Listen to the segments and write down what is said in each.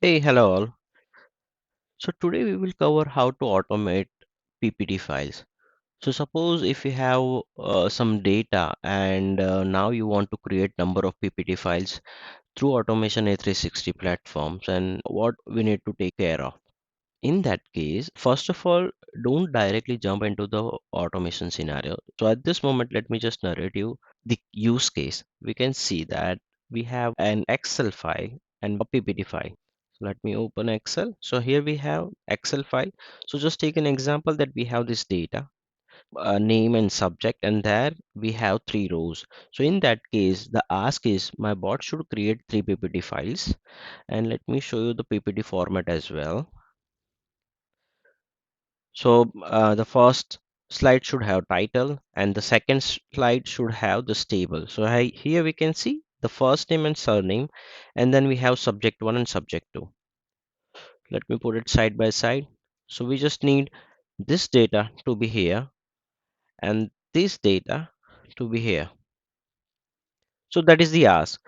Hey, hello all. So today we will cover how to automate PPT files. So suppose if you have some data and now you want to create number of PPT files through automation A360 platforms and what we need to take care of. In that case, first of all, don't directly jump into the automation scenario. So at this moment, let me just narrate you the use case. We can see that we have an Excel file and a PPT file. So let me open Excel. So here we have Excel file. So just take an example that we have this data, name and subject, and there we have three rows. So in that case, the ask is my bot should create three PPT files. And let me show you the PPT format as well. So the first slide should have title and the second slide should have this table. So here we can see the first name and surname, and then we have subject 1 and subject 2. Let me put it side by side. So we just need this data to be here and this data to be here. So that is the ask.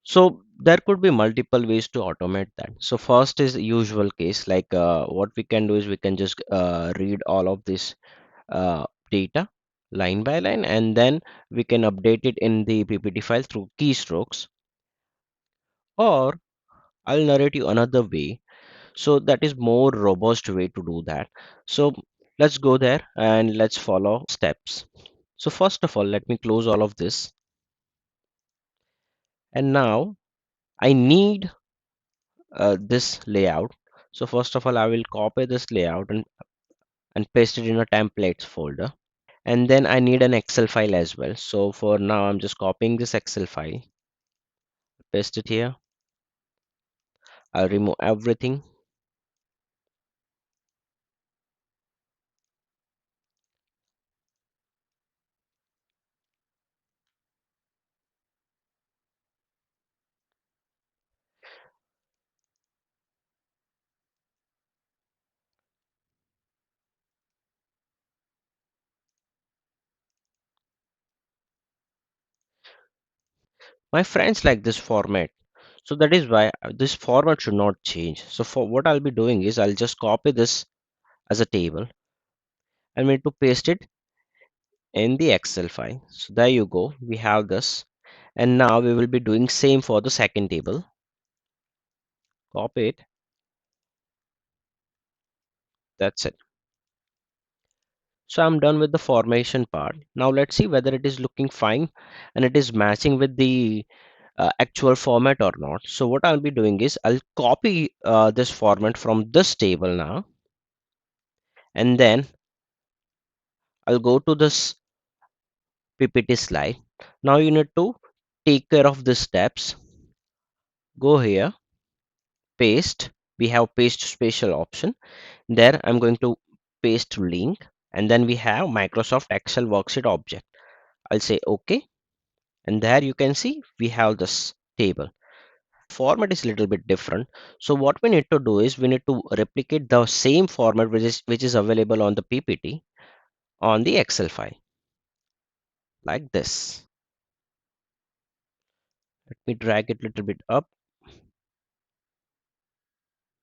So there could be multiple ways to automate that. So first is usual case, like what we can do is we can just read all of this data line by line, and then we can update it in the PPT file through keystrokes. Or I'll narrate you another way. So that is more robust way to do that. So let's go there and let's follow steps. So first of all, let me close all of this. And now I need this layout. So first of all, I will copy this layout and paste it in a templates folder. And then I need an Excel file as well. So for now, I'm just copying this Excel file, paste it here. I'll remove everything. My friends like this format. So that is why this format should not change. So for what I'll be doing is I'll just copy this as a table. I'm going to paste it in the Excel file. So there you go. We have this. And now we will be doing same for the second table. Copy it. That's it. So I'm done with the formation part. Now let's see whether it is looking fine and it is matching with the actual format or not. So what I'll be doing is I'll copy this format from this table now, and then I'll go to this PPT slide. Now you need to take care of the steps. Go here, paste. We have paste special option. There I'm going to paste link, and then we have Microsoft Excel worksheet object. I'll say OK, and there you can see we have this table. Format is a little bit different. So what we need to do is we need to replicate the same format which is available on the PPT on the Excel file like this. Let me drag it a little bit up.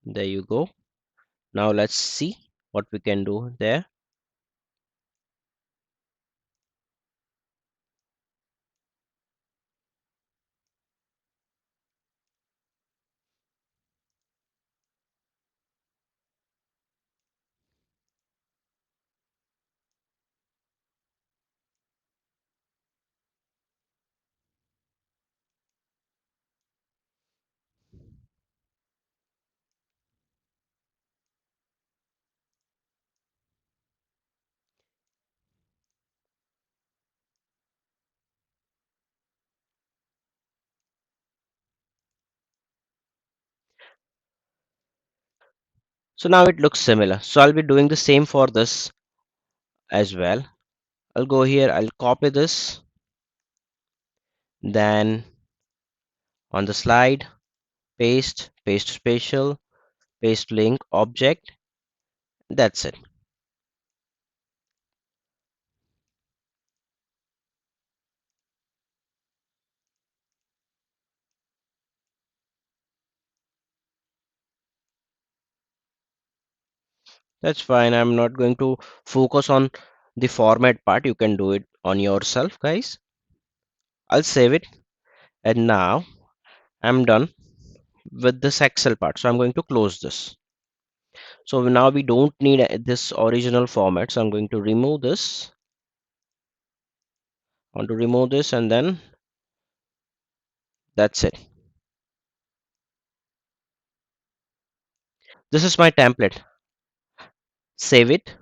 There you go. Now let's see what we can do there. So now it looks similar. So I'll be doing the same for this as well. I'll go here, I'll copy this, then on the slide, paste special, paste link object. That's it. That's fine. I'm not going to focus on the format part. You can do it on yourself, guys. I'll save it. And now I'm done with this Excel part. So I'm going to close this. So now we don't need this original format. So I'm going to remove this. I want to remove this and then that's it. This is my template. Save it.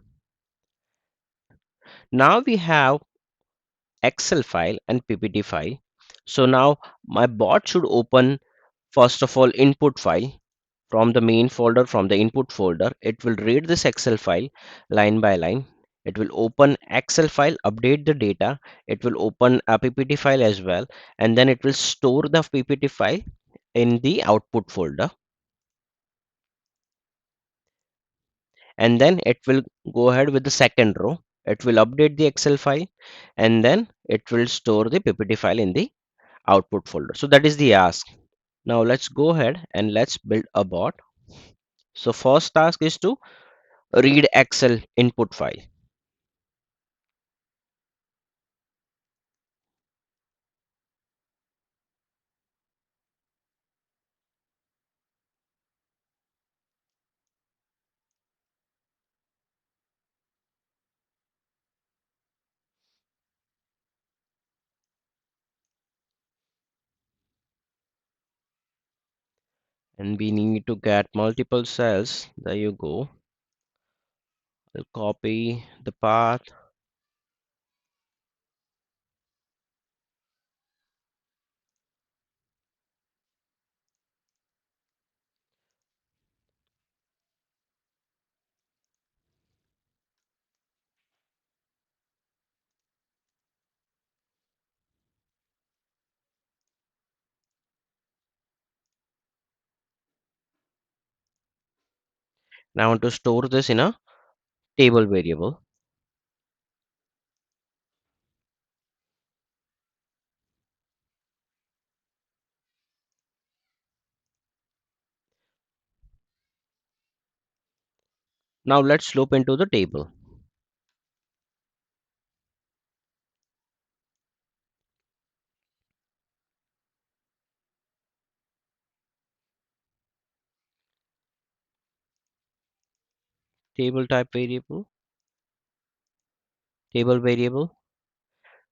Now we have Excel file and PPT file. So now my bot should open first of all input file from the main folder. From the input folder, it will read this Excel file line by line. It will open Excel file, update the data. It will open a PPT file as well, and then it will store the PPT file in the output folder, and then it will go ahead with the second row. It will update the Excel file, and then it will store the PPT file in the output folder. So that is the ask. Now let's go ahead and let's build a bot. So first task is to read Excel input file. And we need to get multiple cells. There you go. I'll copy the path. Now I want to store this in a table variable. Now let's loop into the table. Table type variable, table variable.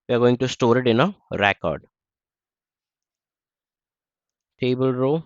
We are going to store it in a record. Table row.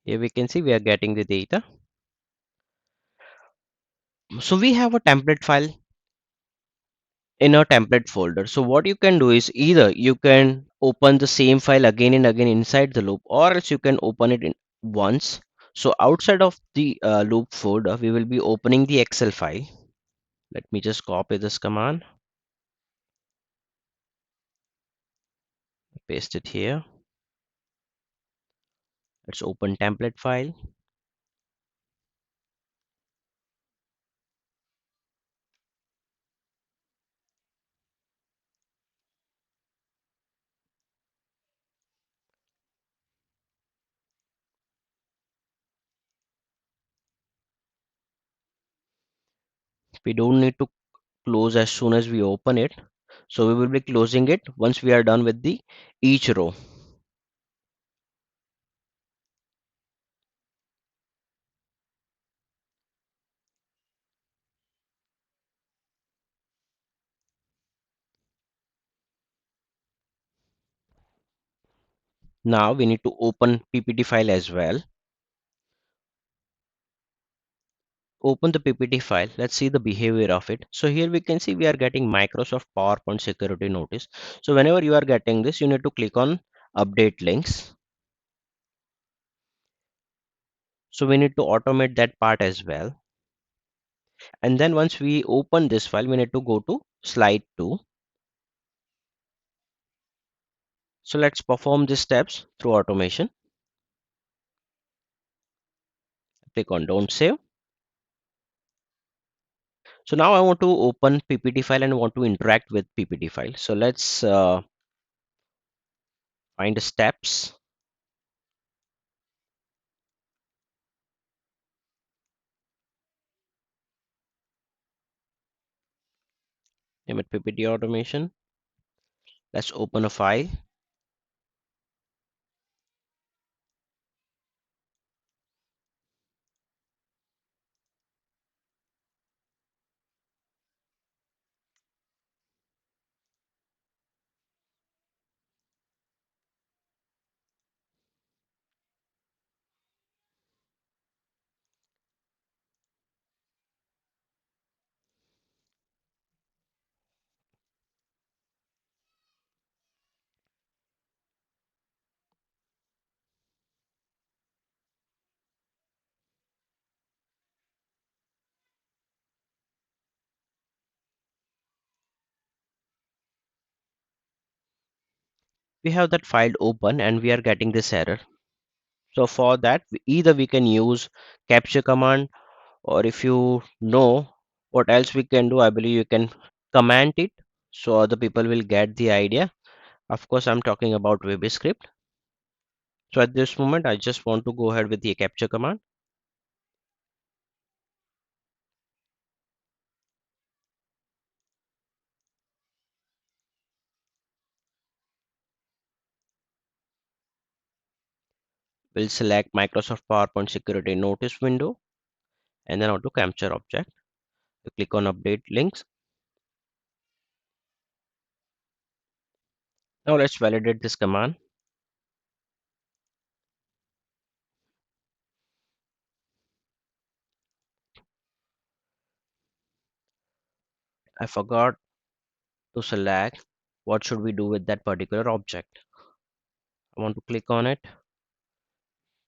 Here we can see we are getting the data. So we have a template file in a template folder. So what you can do is either you can open the same file again and again inside the loop, or else you can open it in once. So outside of the loop folder, we will be opening the Excel file. Let me just copy this command, paste it here. Let's open template file. We don't need to close as soon as we open it. So we will be closing it once we are done with the each row. Now we need to open PPT file as well. Open the PPT file. Let's see the behavior of it. So here we can see we are getting Microsoft PowerPoint security notice. So whenever you are getting this, you need to click on update links. So we need to automate that part as well. And then once we open this file, we need to go to slide 2. So let's perform these steps through automation. Click on don't save. So now I want to open PPT file and want to interact with PPT file. So let's find the steps. Name it PPT automation. Let's open a file. We have that file open and we are getting this error. So for that, either we can use capture command, or if you know what else we can do, I believe you can comment it so other people will get the idea. Of course, I'm talking about VBScript. So at this moment, I just want to go ahead with the capture command. We'll select Microsoft PowerPoint security notice window and then auto capture object. You click on update links. Now let's validate this command. I forgot to select what should we do with that particular object. I want to click on it.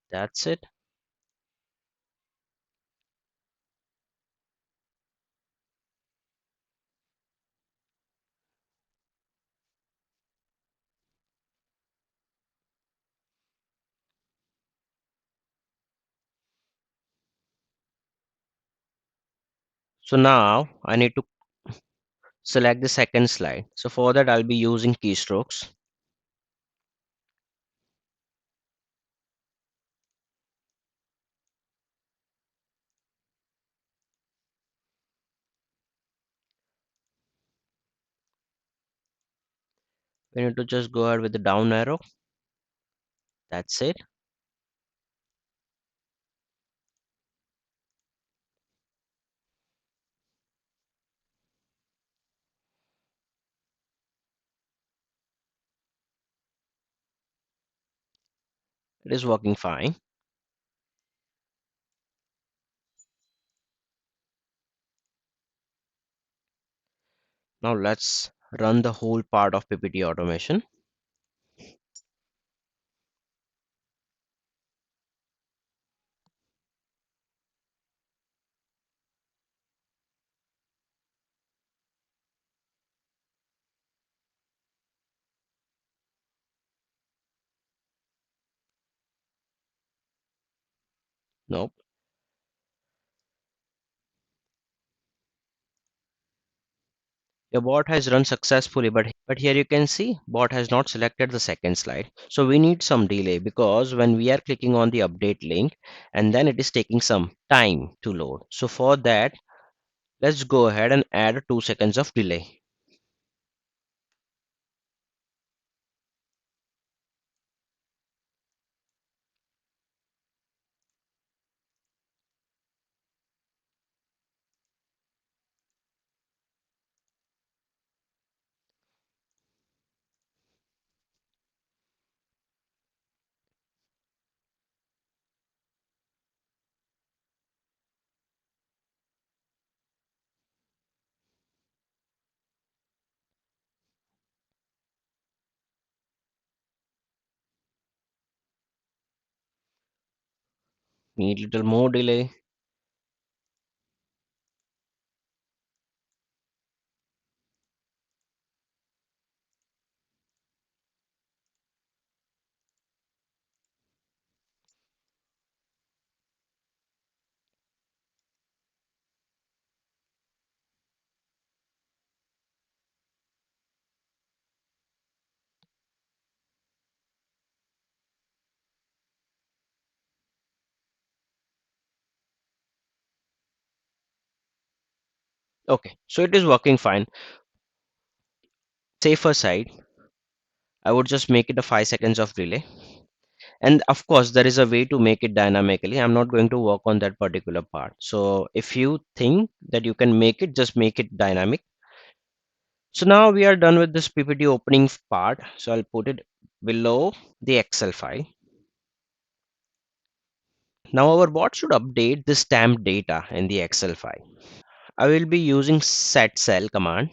That's it. So now I need to select the second slide. So for that, I'll be using keystrokes. We need to just go ahead with the down arrow. That's it. It is working fine. Now let's run the whole part of PPT automation. Nope. Your bot has run successfully, but here you can see bot has not selected the second slide. So we need some delay because when we are clicking on the update link and then it is taking some time to load. So for that, let's go ahead and add 2 seconds of delay. Need little more delay. Okay, so it is working fine. Safer side, I would just make it a 5 seconds of delay. And of course, there is a way to make it dynamically. I'm not going to work on that particular part. So if you think that you can make it, just make it dynamic. So now we are done with this PPT opening part. So I'll put it below the Excel file. Now our bot should update the stamped data in the Excel file. I will be using set cell command,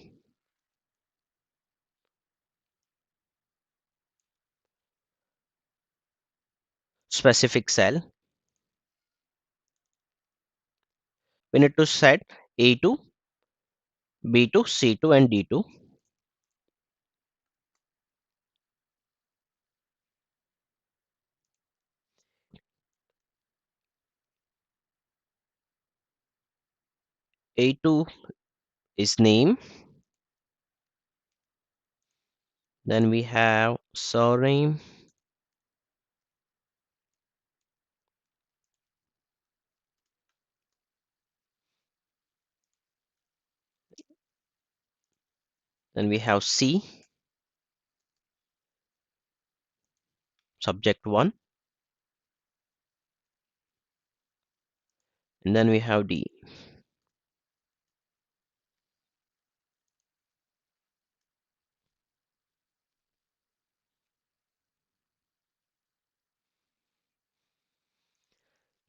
specific cell. We need to set A2, B2, C2 and D2. A2 is name. Then we have surname. Then we have C, subject 1. And then we have D.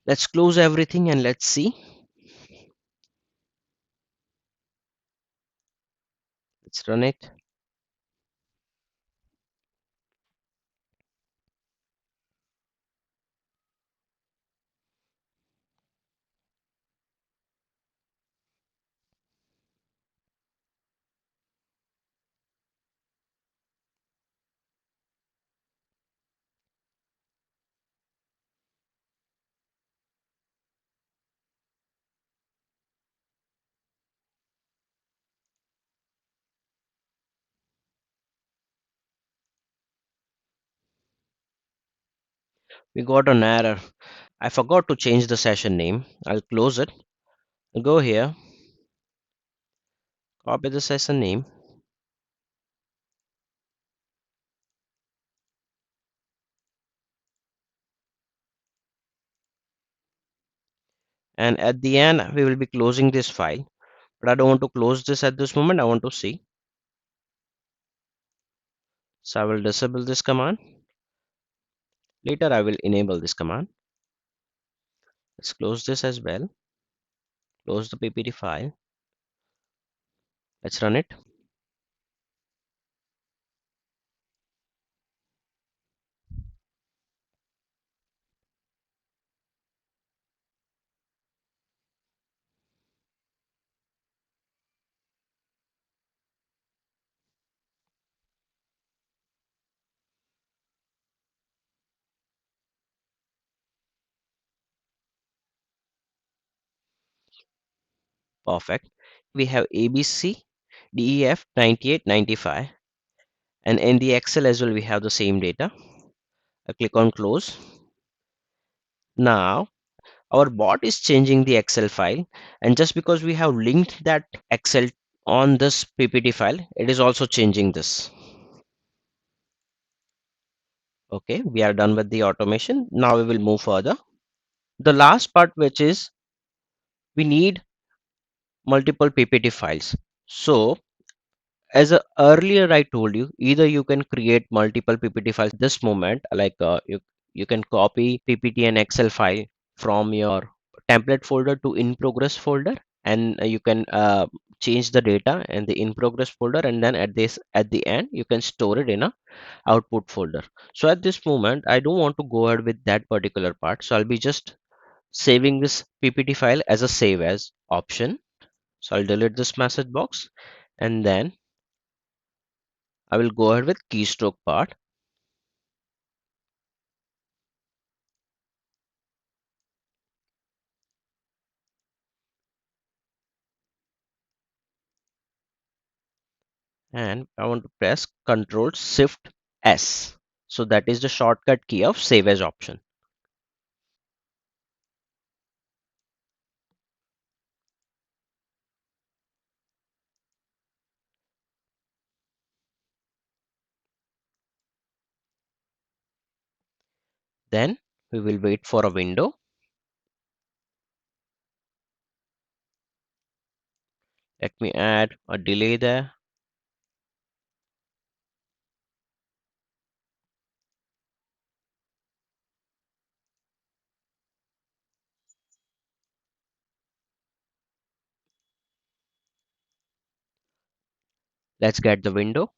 Let's close everything and let's see. Let's run it. We got an error. I forgot to change the session name. I'll close it. I'll go here, copy the session name, and at the end we will be closing this file. But I don't want to close this at this moment. I want to see. So I will disable this command. Later I will enable this command. Let's close this as well. Close the PPT file. Let's run it. Perfect. We have ABC, DEF 98, 95, and in the Excel as well we have the same data. I click on close. Now our bot is changing the Excel file, and just because we have linked that Excel on this PPT file, it is also changing this. Okay, we are done with the automation. Now we will move further. The last part, which is we need multiple PPT files. So as earlier I told you, either you can create multiple PPT files this moment, like you can copy PPT and Excel file from your template folder to in progress folder, and you can change the data in the in progress folder, and then at the end you can store it in a output folder. So at this moment I don't want to go ahead with that particular part, so I'll be just saving this PPT file as a save as option. So I'll delete this message box, and then I will go ahead with keystroke part. And I want to press Control Shift S. So that is the shortcut key of save as option. Then we will wait for a window. Let me add a delay there. Let's get the window.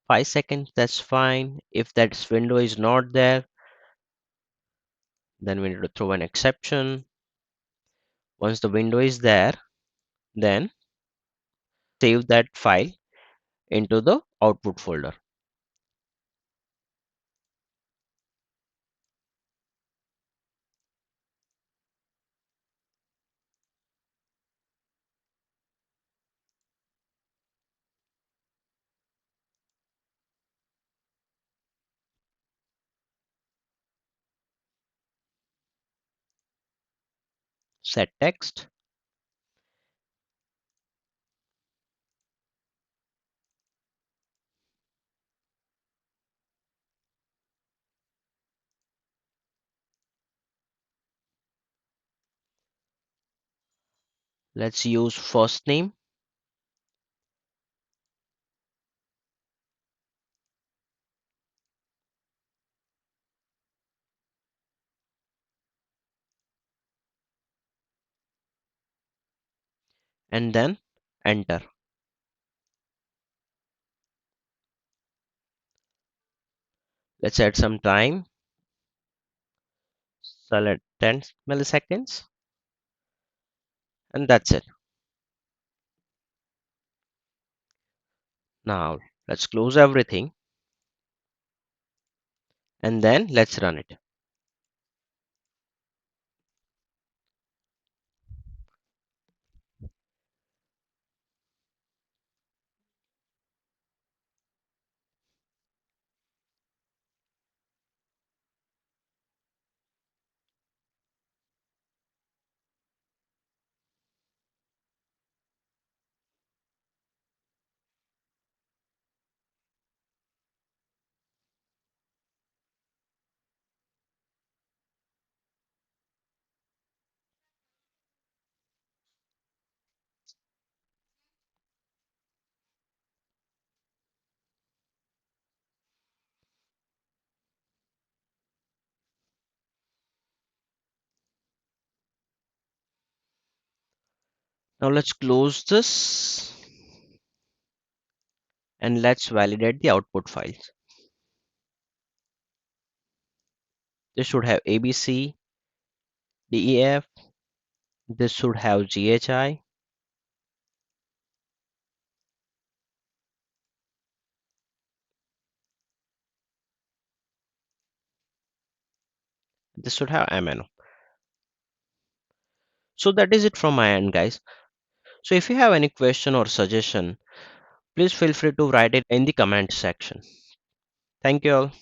Five seconds, that's fine. If that window is not there, then we need to throw an exception. Once the window is there, then save that file into the output folder. Set text. Let's use first name, and then enter. Let's add some time. Select 10 milliseconds, and that's it. Now let's close everything, and then let's run it. Now let's close this, and let's validate the output files. This should have ABC, DEF. This should have GHI. This should have MNO. So that is it from my end, guys. So if you have any question or suggestion, please feel free to write it in the comment section. Thank you all.